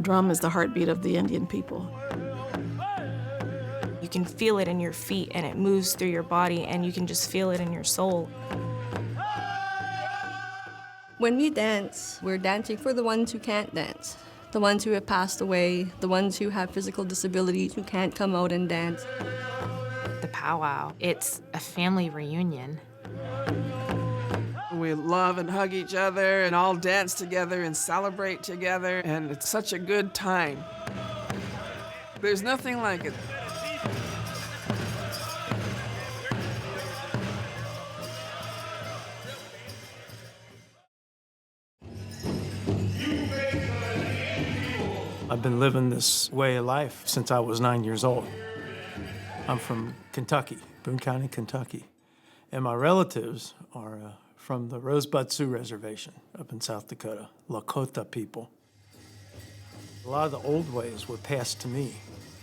drum is the heartbeat of the Indian people. You can feel it in your feet, and it moves through your body, and you can just feel it in your soul. When we dance, we're dancing for the ones who can't dance, the ones who have passed away, the ones who have physical disabilities who can't come out and dance. The powwow, it's a family reunion. We love and hug each other and all dance together and celebrate together, and it's such a good time. There's nothing like it. I've been living this way of life since I was 9 years old. I'm from Kentucky, Boone County, Kentucky. And my relatives are from the Rosebud Sioux Reservation up in South Dakota, Lakota people. A lot of the old ways were passed to me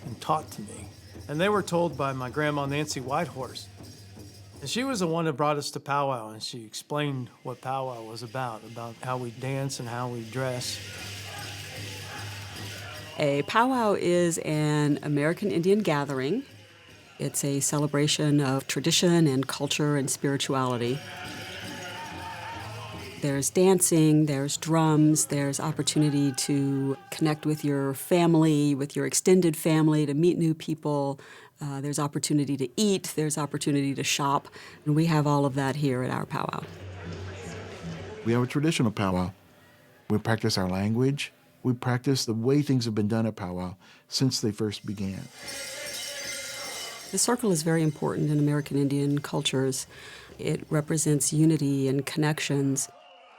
and taught to me. And they were told by my grandma, Nancy Whitehorse. And she was the one that brought us to powwow, and she explained what powwow was about how we dance and how we dress. A powwow is an American Indian gathering. It's a celebration of tradition and culture and spirituality. There's dancing, there's drums, there's opportunity to connect with your family, with your extended family, to meet new people. There's opportunity to eat, there's opportunity to shop, and we have all of that here at our powwow. We have a traditional powwow. We practice our language. We practice the way things have been done at powwow since they first began. The circle is very important in American Indian cultures. It represents unity and connections.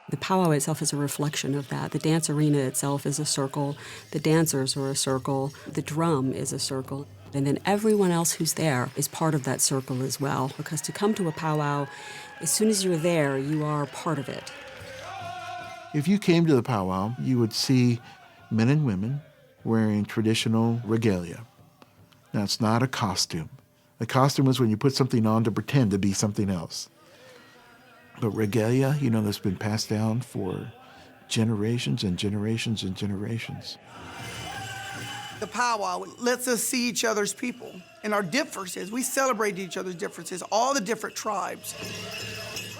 The powwow itself is a reflection of that. The dance arena itself is a circle. The dancers are a circle. The drum is a circle. And then everyone else who's there is part of that circle as well. Because to come to a powwow, as soon as you're there, you are part of it. If you came to the powwow, you would see men and women wearing traditional regalia. Now, it's not a costume. A costume is when you put something on to pretend to be something else. But regalia, that's been passed down for generations and generations and generations. The powwow lets us see each other's people and our differences. We celebrate each other's differences, all the different tribes.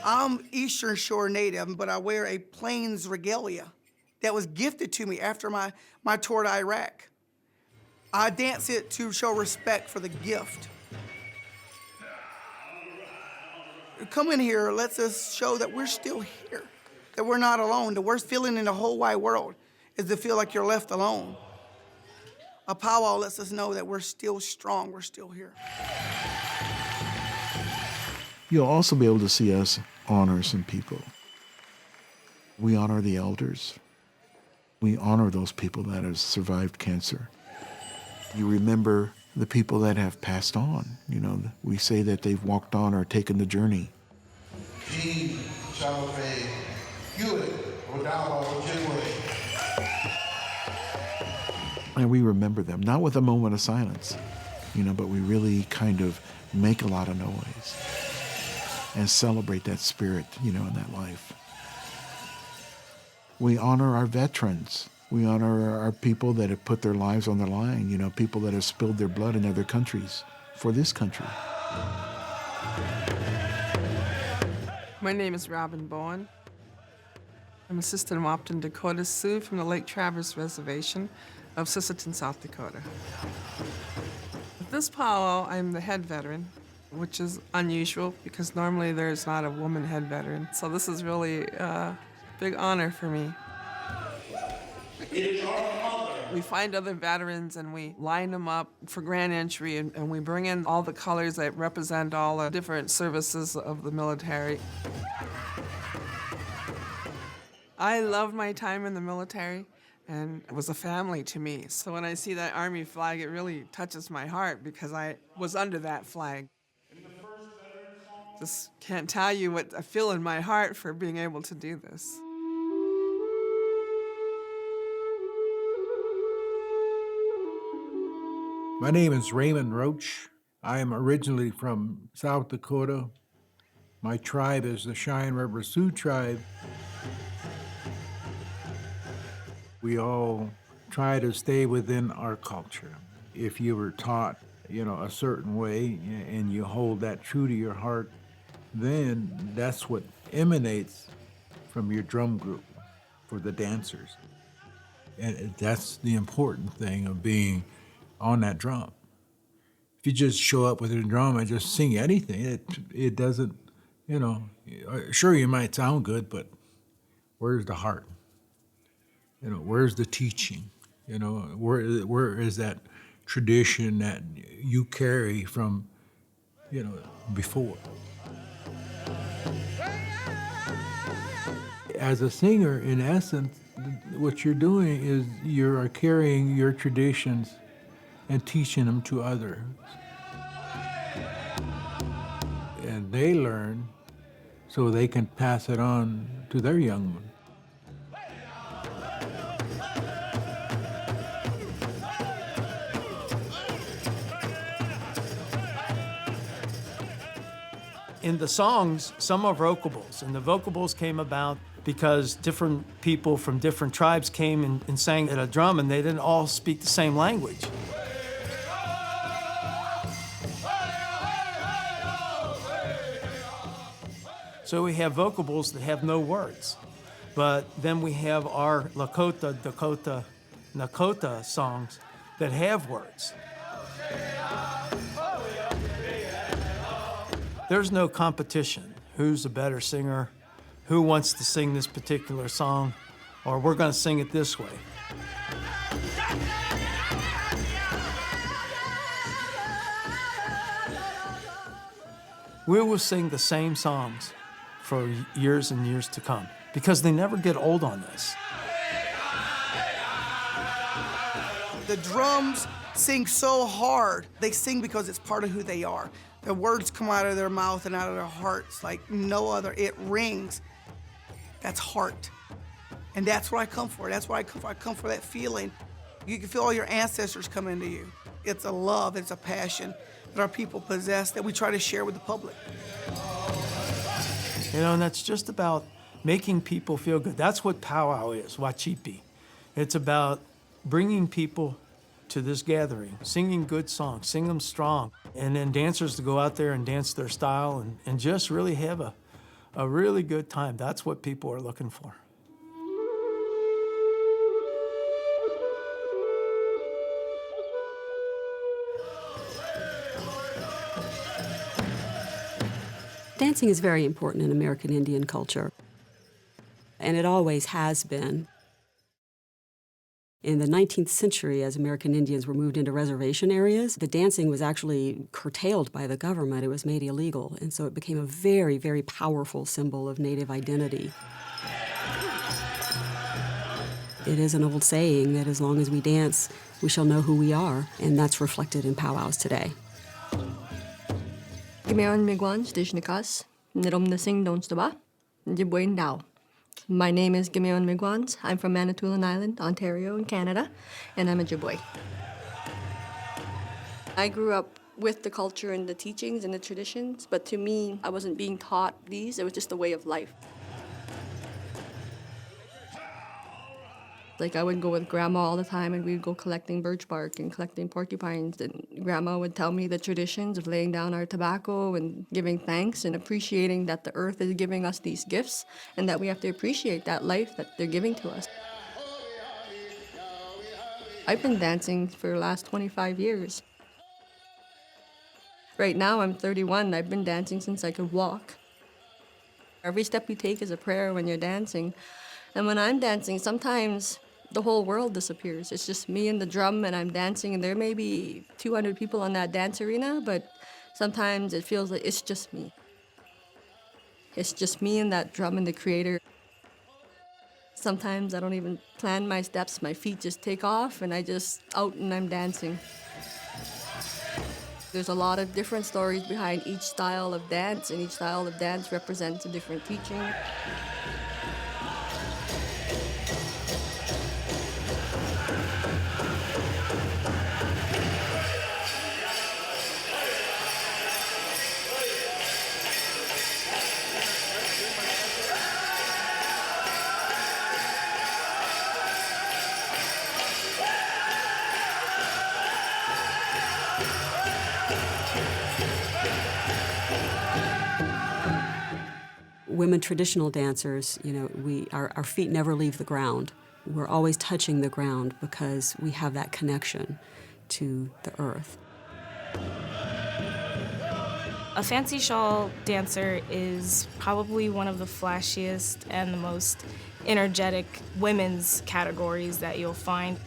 I'm Eastern Shore native, but I wear a Plains regalia that was gifted to me after my tour to Iraq. I dance it to show respect for the gift. Coming here lets us show that we're still here, that we're not alone. The worst feeling in the whole wide world is to feel like you're left alone. A powwow lets us know that we're still strong, we're still here. You'll also be able to see us honor some people. We honor the elders. We honor those people that have survived cancer. You remember the people that have passed on. We say that they've walked on or taken the journey. And we remember them, not with a moment of silence, but we really kind of make a lot of noise and celebrate that spirit, in that life. We honor our veterans. We honor our people that have put their lives on the line, people that have spilled their blood in other countries for this country. My name is Robin Bowen. I'm Assistant Wapton Dakota Sioux from the Lake Traverse Reservation of Sisseton, South Dakota. With this powwow, I'm the head veteran, which is unusual because normally there's not a woman head veteran. So this is really a big honor for me. We find other veterans and we line them up for grand entry and we bring in all the colors that represent all the different services of the military. I loved my time in the military and it was a family to me. So when I see that Army flag, it really touches my heart because I was under that flag. Just can't tell you what I feel in my heart for being able to do this. My name is Raymond Roach. I am originally from South Dakota. My tribe is the Cheyenne River Sioux tribe. We all try to stay within our culture. If you were taught, a certain way and you hold that true to your heart, then that's what emanates from your drum group for the dancers. And that's the important thing of being on that drum. If you just show up with a drum and just sing anything, it doesn't, sure you might sound good, but where's the heart? Where's the teaching? Where is that tradition that you carry from, before? As a singer, in essence, what you're doing is you are carrying your traditions and teaching them to others. And they learn so they can pass it on to their young ones. In the songs, some are vocables, and the vocables came about because different people from different tribes came and sang at a drum, and they didn't all speak the same language. So we have vocables that have no words, but then we have our Lakota, Dakota, Nakota songs that have words. There's no competition. Who's a better singer? Who wants to sing this particular song? Or we're going to sing it this way. We will sing the same songs for years and years to come because they never get old on this. The drums sing so hard. They sing because it's part of who they are. The words come out of their mouth and out of their hearts like no other. It rings. That's heart. And that's what I come for. That's what I come for. I come for that feeling. You can feel all your ancestors come into you. It's a love, it's a passion that our people possess that we try to share with the public. And that's just about making people feel good. That's what powwow is, wachipi. It's about bringing people to this gathering, singing good songs, sing them strong, and then dancers to go out there and dance their style and just really have a really good time. That's what people are looking for. Dancing is very important in American Indian culture, and it always has been. In the 19th century, as American Indians were moved into reservation areas, the dancing was actually curtailed by the government. It was made illegal, and so it became a very, very powerful symbol of Native identity. It is an old saying that as long as we dance, we shall know who we are, and that's reflected in powwows today. Gimeon Migwan Stishnikas, Nirom Nasing Donstaba, Jibwain Dao. My name is Gimeon Migwans. I'm from Manitoulin Island, Ontario, in Canada, and I'm a Ojibwe. I grew up with the culture and the teachings and the traditions, but to me, I wasn't being taught these. It was just a way of life. Like, I would go with Grandma all the time, and we'd go collecting birch bark and collecting porcupines, and Grandma would tell me the traditions of laying down our tobacco and giving thanks and appreciating that the earth is giving us these gifts and that we have to appreciate that life that they're giving to us. I've been dancing for the last 25 years. Right now, I'm 31. I've been dancing since I could walk. Every step you take is a prayer when you're dancing. And when I'm dancing, sometimes the whole world disappears. It's just me and the drum, and I'm dancing, and there may be 200 people on that dance arena, but sometimes it feels like it's just me. It's just me and that drum and the creator. Sometimes I don't even plan my steps. My feet just take off, and I just out and I'm dancing. There's a lot of different stories behind each style of dance, and each style of dance represents a different teaching. women traditional dancers, our feet never leave the ground. We're always touching the ground because we have that connection to the earth. A fancy shawl dancer is probably one of the flashiest and the most energetic women's categories that you'll find.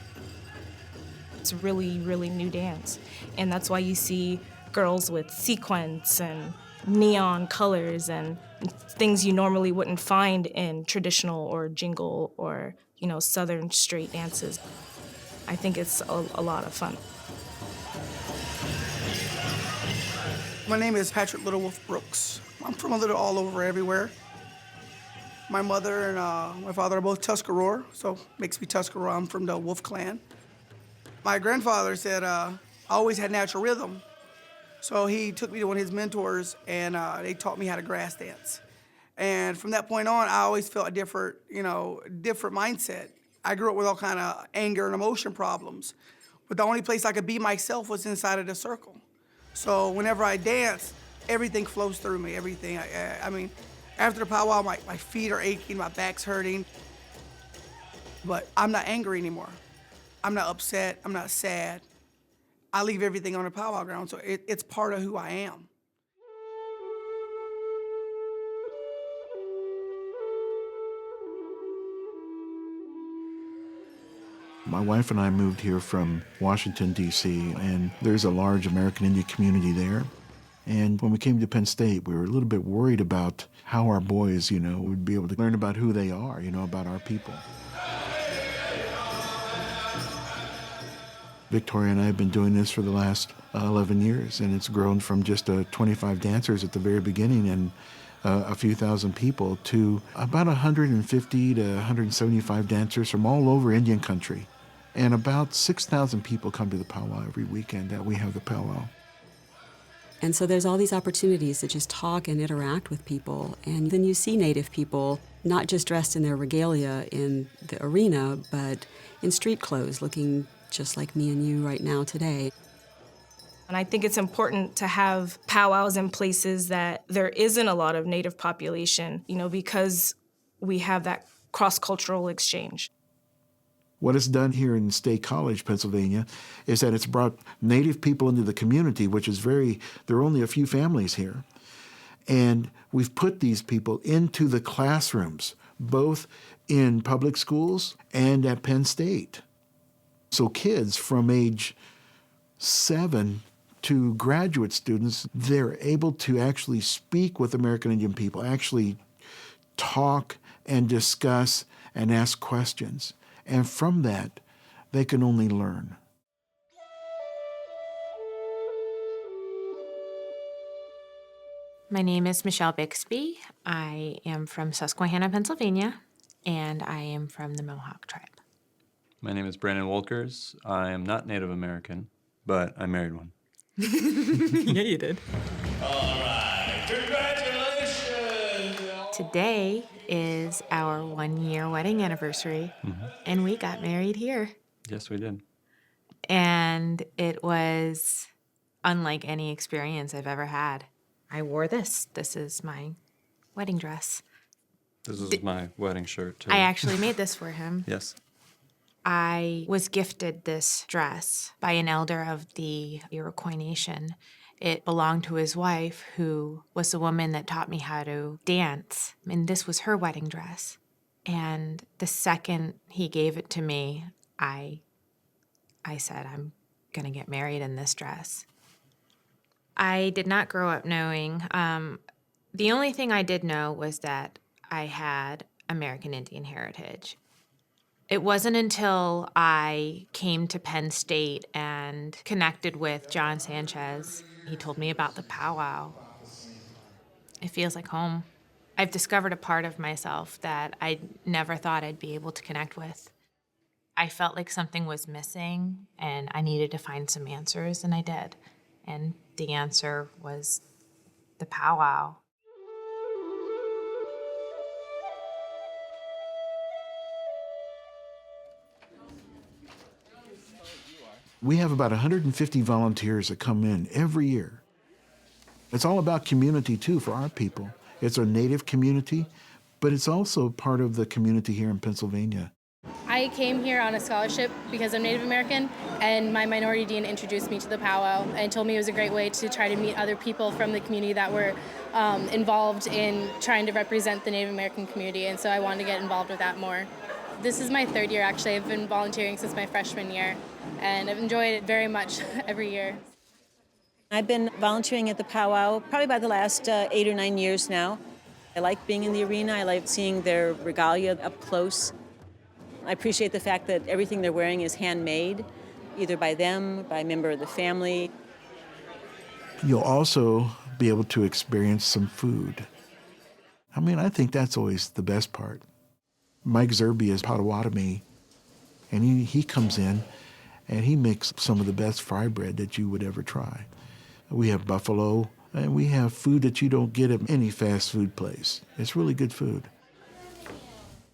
It's a really, really new dance. And that's why you see girls with sequins and neon colors and things you normally wouldn't find in traditional or jingle or, Southern straight dances. I think it's a lot of fun. My name is Patrick Little Wolf Brooks. I'm from a little all over everywhere. My mother and my father are both Tuscarora, so makes me Tuscarora. I'm from the Wolf clan. My grandfather said I always had natural rhythm, so he took me to one of his mentors, and they taught me how to grass dance. And from that point on, I always felt a different mindset. I grew up with all kind of anger and emotion problems, but the only place I could be myself was inside of the circle. So whenever I dance, everything flows through me, everything. I mean, after the powwow, my feet are aching, my back's hurting, but I'm not angry anymore. I'm not upset, I'm not sad. I leave everything on the powwow ground, so it's part of who I am. My wife and I moved here from Washington, D.C., and there's a large American Indian community there. And when we came to Penn State, we were a little bit worried about how our boys, would be able to learn about who they are, about our people. Victoria and I have been doing this for the last 11 years, and it's grown from just 25 dancers at the very beginning and a few thousand people to about 150 to 175 dancers from all over Indian country. And about 6,000 people come to the powwow every weekend that we have the powwow. And so there's all these opportunities to just talk and interact with people. And then you see Native people not just dressed in their regalia in the arena, but in street clothes, looking just like me and you right now today. And I think it's important to have powwows in places that there isn't a lot of Native population, because we have that cross-cultural exchange. What it's done here in State College, Pennsylvania, is that it's brought Native people into the community, which is there are only a few families here. And we've put these people into the classrooms, both in public schools and at Penn State. So kids from age 7 to graduate students, they're able to actually speak with American Indian people, actually talk and discuss and ask questions. And from that, they can only learn. My name is Michelle Bixby. I am from Susquehanna, Pennsylvania, and I am from the Mohawk tribe. My name is Brandon Wolkers. I am not Native American, but I married one. Yeah, you did. All right, congratulations! Today is our 1-year wedding anniversary, and we got married here. Yes, we did. And it was unlike any experience I've ever had. I wore this. This is my wedding dress. This is my wedding shirt, too. I actually made this for him. Yes. I was gifted this dress by an elder of the Iroquois Nation. It belonged to his wife, who was the woman that taught me how to dance, and this was her wedding dress. And the second he gave it to me, I said, I'm going to get married in this dress. I did not grow up knowing. The only thing I did know was that I had American Indian heritage. It wasn't until I came to Penn State and connected with John Sanchez. He told me about the powwow. It feels like home. I've discovered a part of myself that I never thought I'd be able to connect with. I felt like something was missing, and I needed to find some answers, and I did. And the answer was the powwow. We have about 150 volunteers that come in every year. It's all about community, too, for our people. It's a Native community, but it's also part of the community here in Pennsylvania. I came here on a scholarship because I'm Native American, and my minority dean introduced me to the powwow and told me it was a great way to try to meet other people from the community that were involved in trying to represent the Native American community, and so I wanted to get involved with that more. This is my third year, actually. I've been volunteering since my freshman year, and I've enjoyed it very much every year. I've been volunteering at the powwow probably about the last 8 or 9 years now. I like being in the arena. I like seeing their regalia up close. I appreciate the fact that everything they're wearing is handmade, either by them, by a member of the family. You'll also be able to experience some food. I mean, I think that's always the best part. Mike Zerby is Potawatomi, and he comes in and he makes some of the best fry bread that you would ever try. We have buffalo, and we have food that you don't get at any fast food place. It's really good food.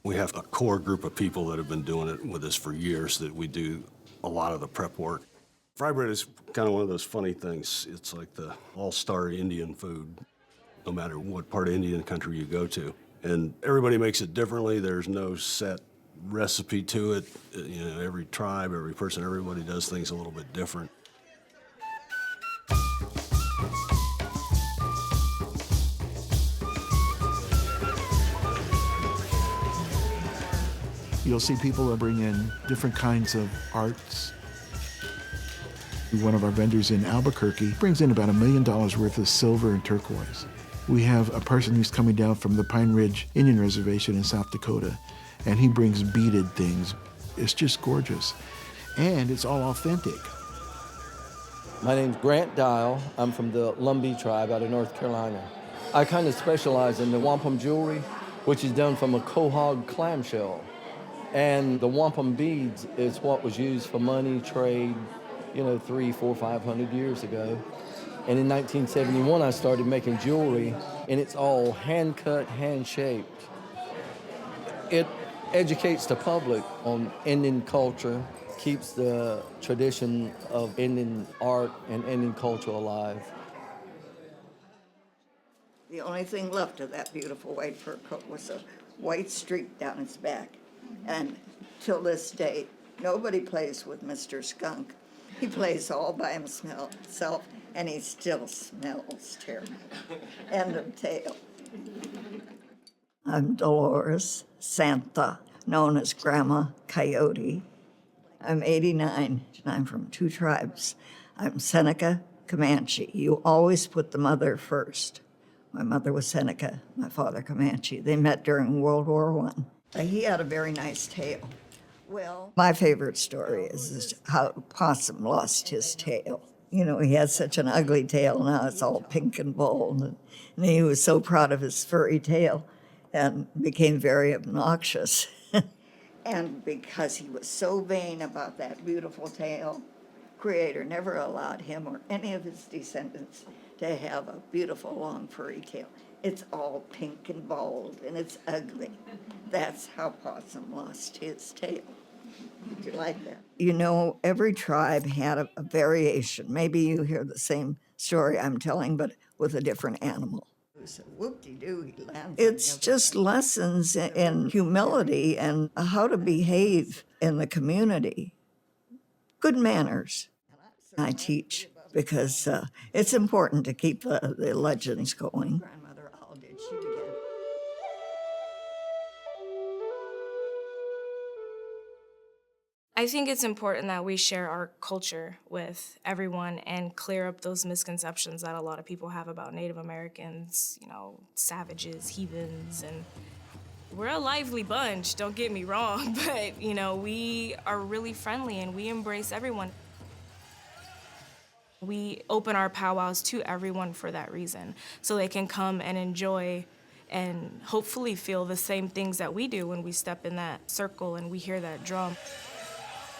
We have a core group of people that have been doing it with us for years that we do a lot of the prep work. Fry bread is kind of one of those funny things. It's like the all-star Indian food, no matter what part of Indian country you go to. And everybody makes it differently. There's no set recipe to it. You know, every tribe, every person, everybody does things a little bit different. You'll see people bring in different kinds of arts. One of our vendors in Albuquerque brings in about $1 million worth of silver and turquoise. We have a person who's coming down from the Pine Ridge Indian Reservation in South Dakota, and he brings beaded things. It's just gorgeous, and it's all authentic. My name's Grant Dial. I'm from the Lumbee tribe out of North Carolina. I kind of specialize in the wampum jewelry, which is done from a quahog clamshell. And the wampum beads is what was used for money, trade, 300, 400, 500 years ago. And in 1971, I started making jewelry, and it's all hand-cut, hand-shaped. It educates the public on Indian culture, keeps the tradition of Indian art and Indian culture alive. The only thing left of that beautiful white fur coat was a white streak down its back. And till this day, nobody plays with Mr. Skunk. He plays all by himself, and he still smells terrible. End of tale. I'm Dolores Santa, known as Grandma Coyote. I'm 89, and I'm from two tribes. I'm Seneca Comanche. You always put the mother first. My mother was Seneca, my father Comanche. They met during World War I. He had a very nice tail. Well, my favorite story is how Possum lost his tail. He had such an ugly tail, now it's all pink and bold. And he was so proud of his furry tail and became very obnoxious. And because he was so vain about that beautiful tail, Creator never allowed him or any of his descendants to have a beautiful long furry tail. It's all pink and bold, and it's ugly. That's how Possum lost his tail. Did you like that? Every tribe had a variation. Maybe you hear the same story I'm telling, but with a different animal. Whoop-de-doo, he lands. It's just lessons in humility and how to behave in the community. Good manners. I teach because it's important to keep the legends going. I think it's important that we share our culture with everyone and clear up those misconceptions that a lot of people have about Native Americans, savages, heathens, and we're a lively bunch, don't get me wrong, but, we are really friendly and we embrace everyone. We open our powwows to everyone for that reason, so they can come and enjoy and hopefully feel the same things that we do when we step in that circle and we hear that drum.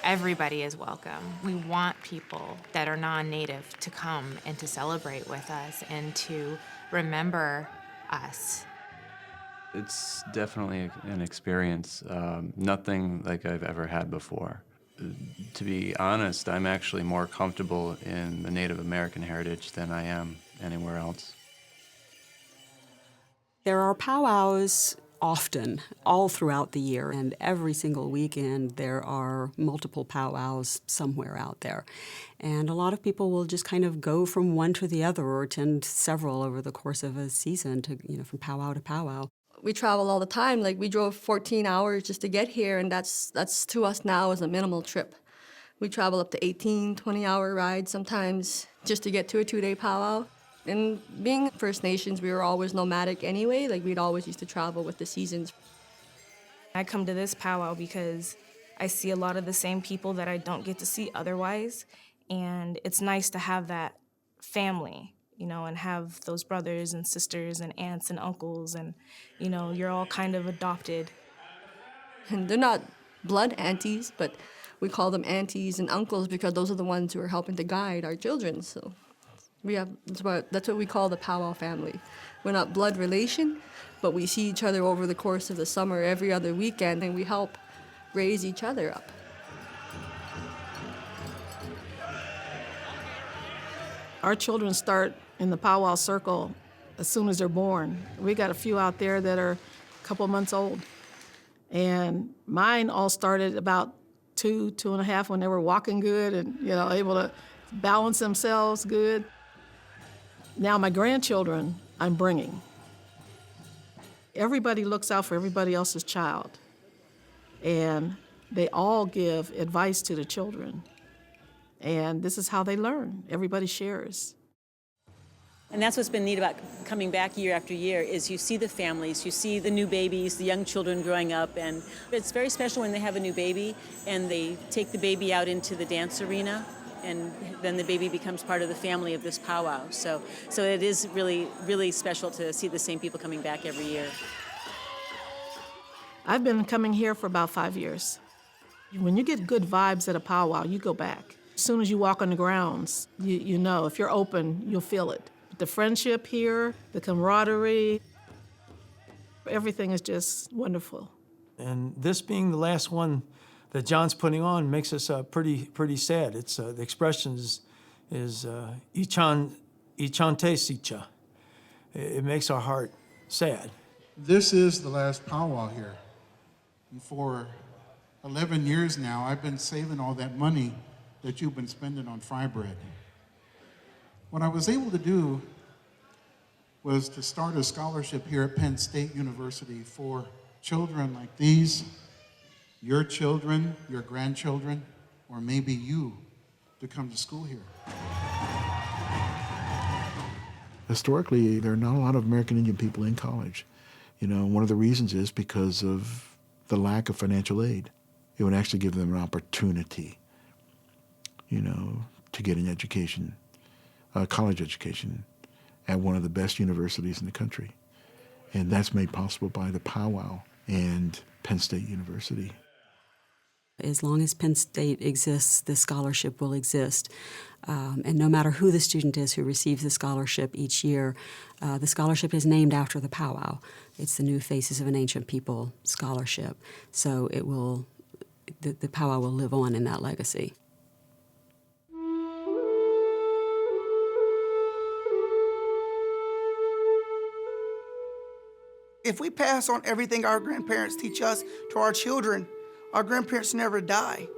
Everybody is welcome. We want people that are non-native to come and to celebrate with us and to remember us. It's definitely an experience, nothing like I've ever had before. To be honest, I'm actually more comfortable in the Native American heritage than I am anywhere else. There are powwows often, all throughout the year, and every single weekend there are multiple powwows somewhere out there. And a lot of people will just kind of go from one to the other or attend several over the course of a season to, from powwow to powwow. We travel all the time. Like, we drove 14 hours just to get here, and that's to us now is a minimal trip. We travel up to 18, 20-hour rides sometimes just to get to a 2-day powwow. And being First Nations, we were always nomadic anyway. Like, we'd always used to travel with the seasons. I come to this powwow because I see a lot of the same people that I don't get to see otherwise. And it's nice to have that family, and have those brothers and sisters and aunts and uncles, and, you're all kind of adopted. And they're not blood aunties, but we call them aunties and uncles because those are the ones who are helping to guide our children. So that's what we call the powwow family. We're not blood relation, but we see each other over the course of the summer every other weekend, and we help raise each other up. Our children start in the powwow circle as soon as they're born. We got a few out there that are a couple months old. And mine all started about 2.5 when they were walking good and, able to balance themselves good. Now my grandchildren, I'm bringing. Everybody looks out for everybody else's child. And they all give advice to the children. And this is how they learn. Everybody shares. And that's what's been neat about coming back year after year is you see the families, you see the new babies, the young children growing up, and it's very special when they have a new baby and they take the baby out into the dance arena, and then the baby becomes part of the family of this powwow. So it is really, really special to see the same people coming back every year. I've been coming here for about 5 years. When you get good vibes at a powwow, you go back. As soon as you walk on the grounds, you know, if you're open, you'll feel it. The friendship here, the camaraderie, everything is just wonderful. And this being the last one that John's putting on makes us pretty sad. It's the expression is ichan te sicha. It makes our heart sad. This is the last powwow here. And for 11 years now, I've been saving all that money that you've been spending on fry bread. What I was able to do was to start a scholarship here at Penn State University for children like these, your children, your grandchildren, or maybe you, to come to school here. Historically, there are not a lot of American Indian people in college. One of the reasons is because of the lack of financial aid. It would actually give them an opportunity, to get an education, a college education at one of the best universities in the country. And that's made possible by the powwow and Penn State University. As long as Penn State exists, the scholarship will exist. And no matter who the student is who receives the scholarship each year, the scholarship is named after the powwow. It's the New Faces of an Ancient People scholarship. So the powwow will live on in that legacy. If we pass on everything our grandparents teach us to our children, our grandparents never die.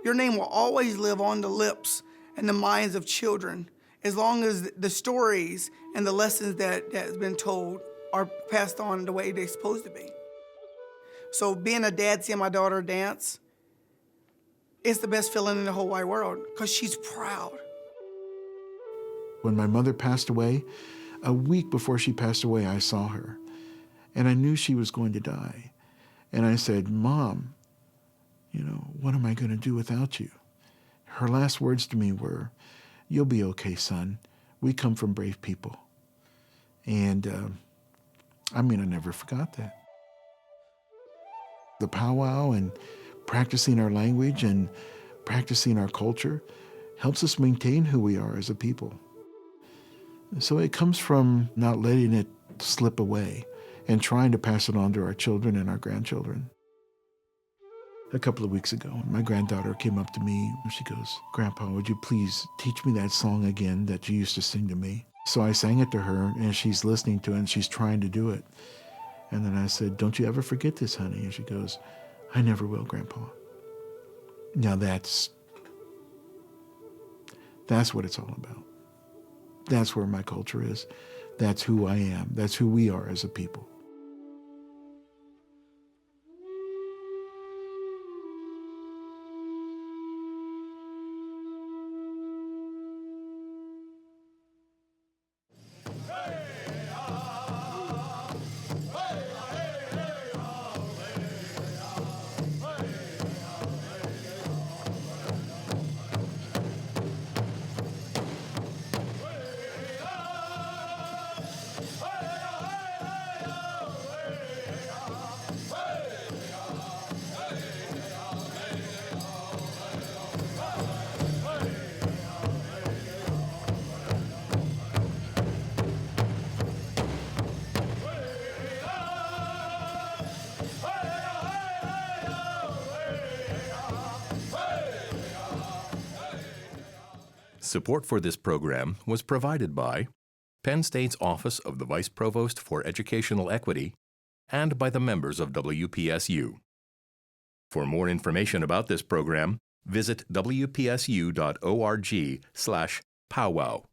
Your name will always live on the lips and the minds of children as long as the stories and the lessons that has been told are passed on the way they're supposed to be. So being a dad, seeing my daughter dance, it's the best feeling in the whole wide world because she's proud. When my mother passed away, a week before she passed away, I saw her, and I knew she was going to die. And I said, Mom, what am I going to do without you? Her last words to me were, you'll be okay, son. We come from brave people. And I never forgot that. The powwow and practicing our language and practicing our culture helps us maintain who we are as a people. So it comes from not letting it slip away and trying to pass it on to our children and our grandchildren. A couple of weeks ago, my granddaughter came up to me and she goes, Grandpa, would you please teach me that song again that you used to sing to me? So I sang it to her, and she's listening to it, and she's trying to do it. And then I said, "Don't you ever forget this, honey." And she goes, "I never will, Grandpa." Now that's what it's all about. That's where my culture is. That's who I am. That's who we are as a people. Support for this program was provided by Penn State's Office of the Vice Provost for Educational Equity and by the members of WPSU. For more information about this program, visit wpsu.org/powwow.